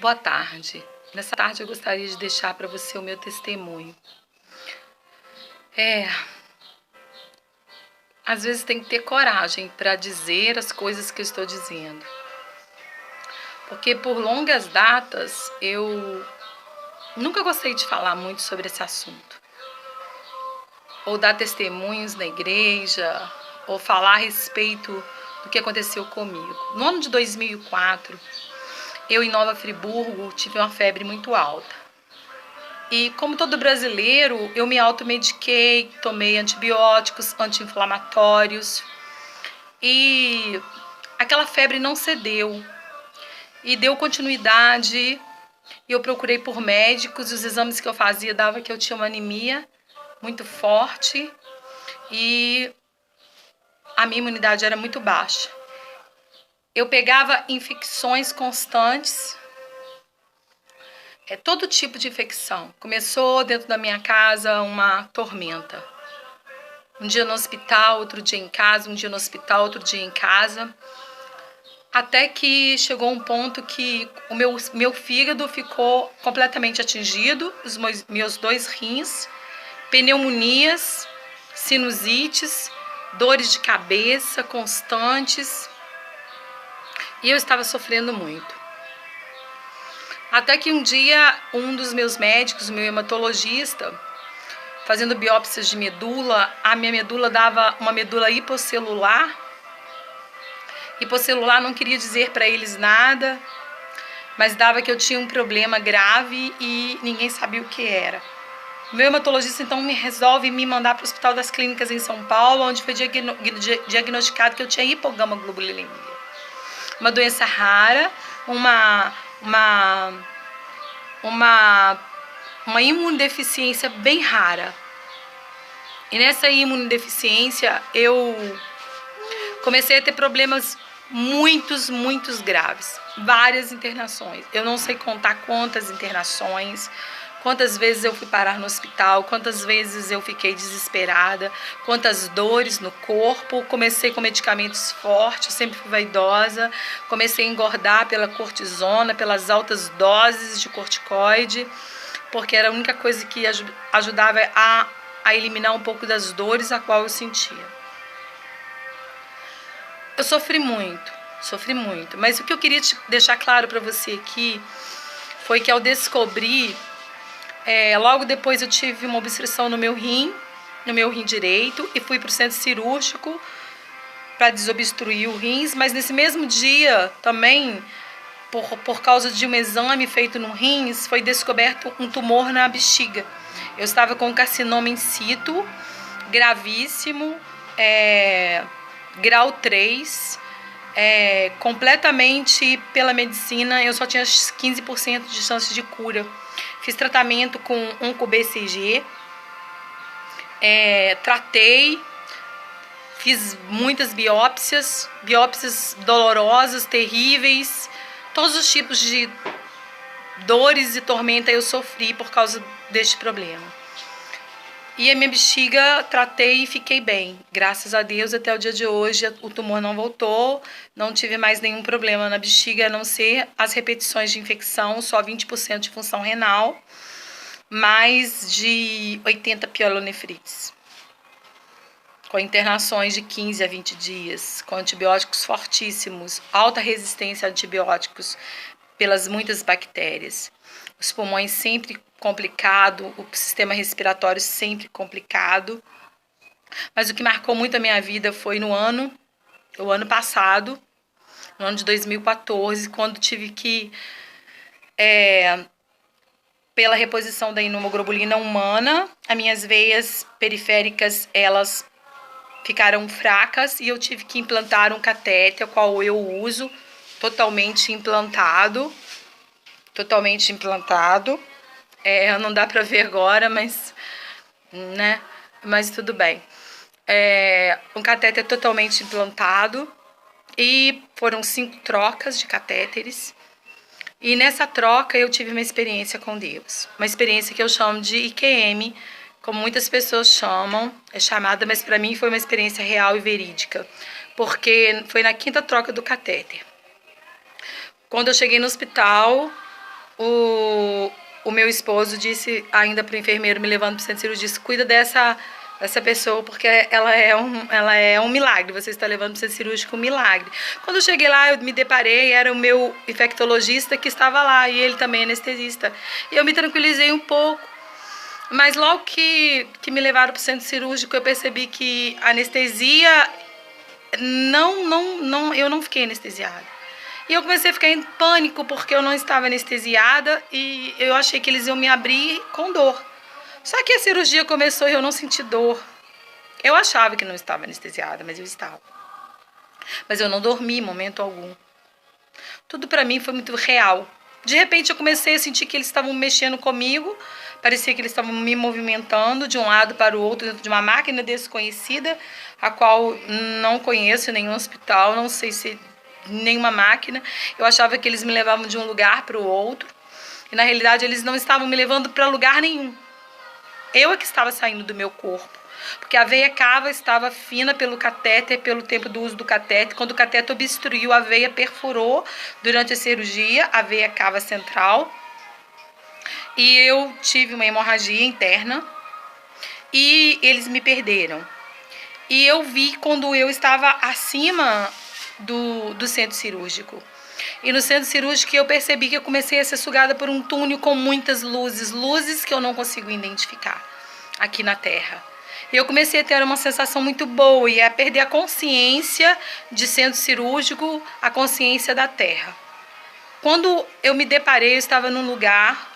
Boa tarde. Nessa tarde eu gostaria de deixar para você o meu testemunho. Às vezes tem que ter coragem para dizer as coisas que eu estou dizendo. Porque por longas datas eu nunca gostei de falar muito sobre esse assunto. Ou dar testemunhos na igreja, ou falar a respeito do que aconteceu comigo. No ano de 2004, eu em Nova Friburgo tive uma febre muito alta. E como todo brasileiro, eu me automediquei, tomei antibióticos, anti-inflamatórios. E aquela febre não cedeu. E deu continuidade. E eu procurei por médicos, e os exames que eu fazia davam que eu tinha uma anemia muito forte. E a minha imunidade era muito baixa. Eu pegava infecções constantes, todo tipo de infecção. Começou dentro da minha casa uma tormenta. Um dia no hospital, outro dia em casa, um dia no hospital, outro dia em casa. Até que chegou um ponto que o meu fígado ficou completamente atingido, os meus 2 rins, pneumonias, sinusites, dores de cabeça constantes. E eu estava sofrendo muito. Até que um dia, um dos meus médicos, o meu hematologista, fazendo biópsias de medula, a minha medula dava uma medula hiposcelular. Hiposcelular não queria dizer para eles nada, mas dava que eu tinha um problema grave e ninguém sabia o que era. O meu hematologista então me resolve me mandar para o Hospital das Clínicas em São Paulo, onde foi diagnosticado que eu tinha hipogama-globulinemia. Uma doença rara, uma imunodeficiência bem rara. E nessa imunodeficiência eu comecei a ter problemas muitos graves. Várias internações. Eu não sei contar quantas internações, quantas vezes eu fui parar no hospital, quantas vezes eu fiquei desesperada, quantas dores no corpo. Comecei com medicamentos fortes, eu sempre fui vaidosa. Comecei a engordar pela cortisona, pelas altas doses de corticoide, porque era a única coisa que ajudava a eliminar um pouco das dores a qual eu sentia. Eu sofri muito, mas o que eu queria deixar claro para você aqui foi que ao descobrir, logo depois eu tive uma obstrução no meu rim direito, e fui para o centro cirúrgico para desobstruir o rins, mas nesse mesmo dia também, por causa de um exame feito no rins, foi descoberto um tumor na bexiga. Eu estava com carcinoma in situ, gravíssimo, grau 3, completamente pela medicina, eu só tinha 15% de chance de cura. Fiz tratamento com onco-BCG, tratei, fiz muitas biópsias dolorosas, terríveis, todos os tipos de dores e tormenta eu sofri por causa deste problema. E a minha bexiga tratei e fiquei bem. Graças a Deus, até o dia de hoje, o tumor não voltou, não tive mais nenhum problema na bexiga, a não ser as repetições de infecção, só 20% de função renal, mais de 80 pielonefrites. Com internações de 15 a 20 dias, com antibióticos fortíssimos, alta resistência a antibióticos pelas muitas bactérias. Os pulmões sempre complicado, o sistema respiratório sempre complicado. Mas o que marcou muito a minha vida foi o ano passado, no ano de 2014, quando tive que, pela reposição da imunoglobulina humana, as minhas veias periféricas, elas ficaram fracas e eu tive que implantar um catéter, qual eu uso, totalmente implantado. Não dá pra ver agora, mas tudo bem. Um catéter totalmente implantado, e foram 5 trocas de catéteres. E nessa troca eu tive uma experiência com Deus, uma experiência que eu chamo de IQM, como muitas pessoas chamam, chamada, mas para mim foi uma experiência real e verídica, porque foi na 5ª troca do catéter. Quando eu cheguei no hospital, o meu esposo disse ainda pro enfermeiro me levando pro centro cirúrgico, disse, cuida dessa pessoa, porque ela é um milagre, você está levando pro centro cirúrgico um milagre. Quando eu cheguei lá, eu me deparei, era o meu infectologista que estava lá, e ele também é anestesista. E eu me tranquilizei um pouco, mas logo que me levaram pro centro cirúrgico, eu percebi que a anestesia, eu não fiquei anestesiada. E eu comecei a ficar em pânico porque eu não estava anestesiada e eu achei que eles iam me abrir com dor. Só que a cirurgia começou e eu não senti dor. Eu achava que não estava anestesiada, mas eu estava. Mas eu não dormi em momento algum. Tudo pra mim foi muito real. De repente eu comecei a sentir que eles estavam mexendo comigo. Parecia que eles estavam me movimentando de um lado para o outro dentro de uma máquina desconhecida, a qual não conheço, nenhum hospital, não sei se nenhuma máquina. Eu achava que eles me levavam de um lugar para o outro. E na realidade eles não estavam me levando para lugar nenhum. Eu é que estava saindo do meu corpo, porque a veia cava estava fina pelo catéter, pelo tempo do uso do catéter. Quando o catéter obstruiu, a veia perfurou durante a cirurgia, a veia cava central. E eu tive uma hemorragia interna e eles me perderam. E eu vi quando eu estava acima do centro cirúrgico. E no centro cirúrgico eu percebi que eu comecei a ser sugada por um túnel com muitas luzes, luzes que eu não consigo identificar aqui na Terra. E eu comecei a ter uma sensação muito boa e a perder a consciência de centro cirúrgico, a consciência da Terra. Quando eu me deparei, eu estava num lugar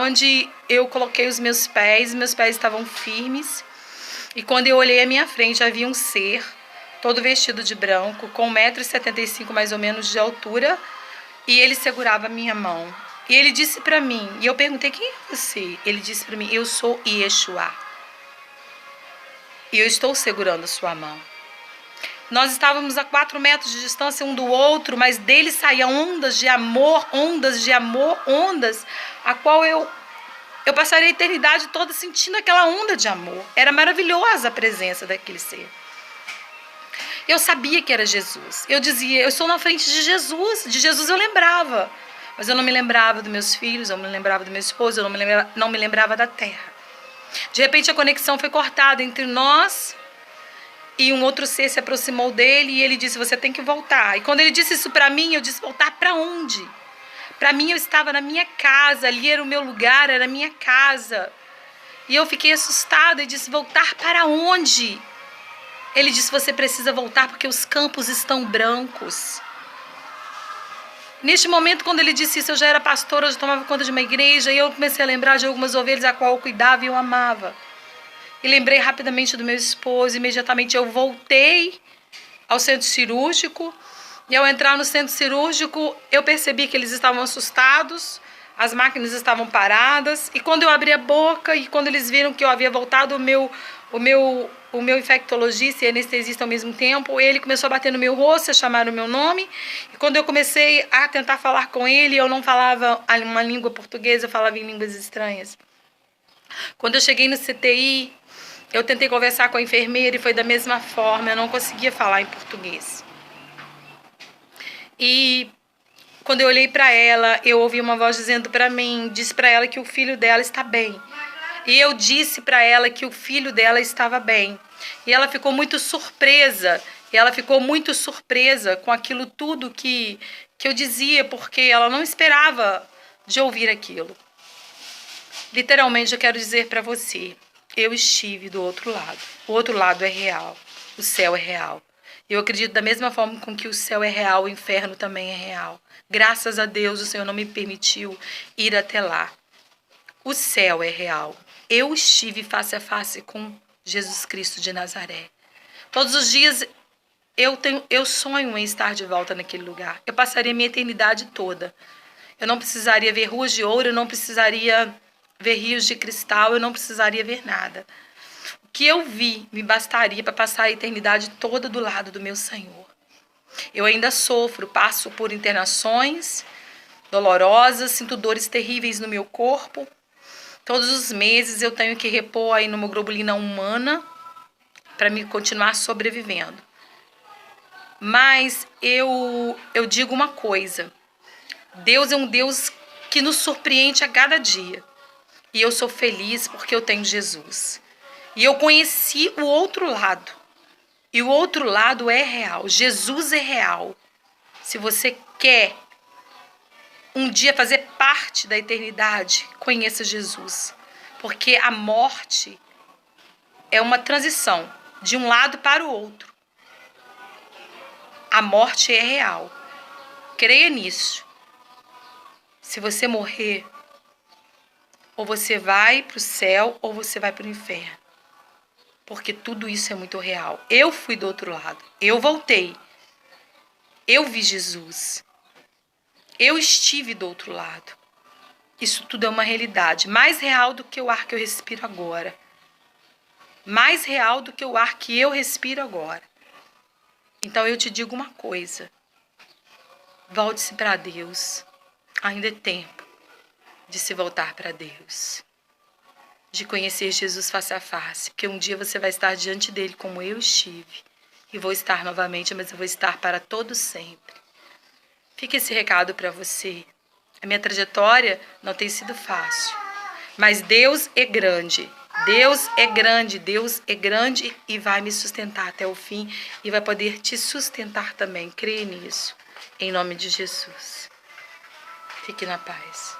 onde eu coloquei os meus pés estavam firmes. E quando eu olhei à minha frente, havia um ser todo vestido de branco, com 1,75 m mais ou menos de altura, e ele segurava a minha mão. E ele disse para mim, e eu perguntei, quem é você? Ele disse para mim, eu sou Yeshua. E eu estou segurando a sua mão. Nós estávamos a 4 metros de distância um do outro, mas dele saíam ondas de amor, ondas, a qual eu passaria a eternidade toda sentindo aquela onda de amor. Era maravilhosa a presença daquele ser. Eu sabia que era Jesus. Eu dizia, eu estou na frente de Jesus. De Jesus eu lembrava. Mas eu não me lembrava dos meus filhos, eu não me lembrava do meu esposo, eu não me lembrava da terra. De repente a conexão foi cortada entre nós e um outro ser se aproximou dele e ele disse, você tem que voltar. E quando ele disse isso para mim, eu disse, voltar para onde? Para mim eu estava na minha casa, ali era o meu lugar, era a minha casa. E eu fiquei assustada e disse, voltar para onde? Ele disse, você precisa voltar porque os campos estão brancos. Neste momento, quando ele disse isso, eu já era pastora, eu já tomava conta de uma igreja, e eu comecei a lembrar de algumas ovelhas a qual eu cuidava e eu amava. E lembrei rapidamente do meu esposo, imediatamente eu voltei ao centro cirúrgico, e ao entrar no centro cirúrgico, eu percebi que eles estavam assustados, as máquinas estavam paradas, e quando eu abri a boca, e quando eles viram que eu havia voltado, o meu infectologista e anestesista ao mesmo tempo, ele começou a bater no meu rosto, a chamar o meu nome, e quando eu comecei a tentar falar com ele, eu não falava uma língua portuguesa, eu falava em línguas estranhas. Quando eu cheguei no CTI, eu tentei conversar com a enfermeira e foi da mesma forma, eu não conseguia falar em português. E quando eu olhei para ela, eu ouvi uma voz dizendo para mim, disse para ela que o filho dela está bem. E eu disse para ela que o filho dela estava bem. E ela ficou muito surpresa. Com aquilo tudo que eu dizia, porque ela não esperava de ouvir aquilo. Literalmente, eu quero dizer para você, eu estive do outro lado. O outro lado é real. O céu é real. Eu acredito da mesma forma com que o céu é real, o inferno também é real. Graças a Deus, o Senhor não me permitiu ir até lá. O céu é real. Eu estive face a face com Jesus Cristo de Nazaré. Todos os dias eu sonho em estar de volta naquele lugar. Eu passaria minha eternidade toda. Eu não precisaria ver ruas de ouro, eu não precisaria ver rios de cristal, eu não precisaria ver nada. O que eu vi me bastaria para passar a eternidade toda do lado do meu Senhor. Eu ainda passo por internações dolorosas, sinto dores terríveis no meu corpo. Todos os meses eu tenho que repor a hemoglobina humana para me continuar sobrevivendo. Mas eu digo uma coisa. Deus é um Deus que nos surpreende a cada dia. E eu sou feliz porque eu tenho Jesus. E eu conheci o outro lado. E o outro lado é real. Jesus é real. Se você quer um dia fazer parte da eternidade, conheça Jesus. Porque a morte é uma transição de um lado para o outro. A morte é real. Creia nisso. Se você morrer, ou você vai para o céu, ou você vai para o inferno. Porque tudo isso é muito real. Eu fui do outro lado. Eu voltei. Eu vi Jesus. Eu estive do outro lado. Isso tudo é uma realidade. Mais real do que o ar que eu respiro agora. Mais real do que o ar que eu respiro agora. Então eu te digo uma coisa. Volte-se para Deus. Ainda é tempo de se voltar para Deus. De conhecer Jesus face a face. Porque um dia você vai estar diante dele como eu estive. E vou estar novamente, mas eu vou estar para todo sempre. Fica esse recado para você. A minha trajetória não tem sido fácil. Mas Deus é grande. Deus é grande. Deus é grande e vai me sustentar até o fim. E vai poder te sustentar também. Creia nisso. Em nome de Jesus. Fique na paz.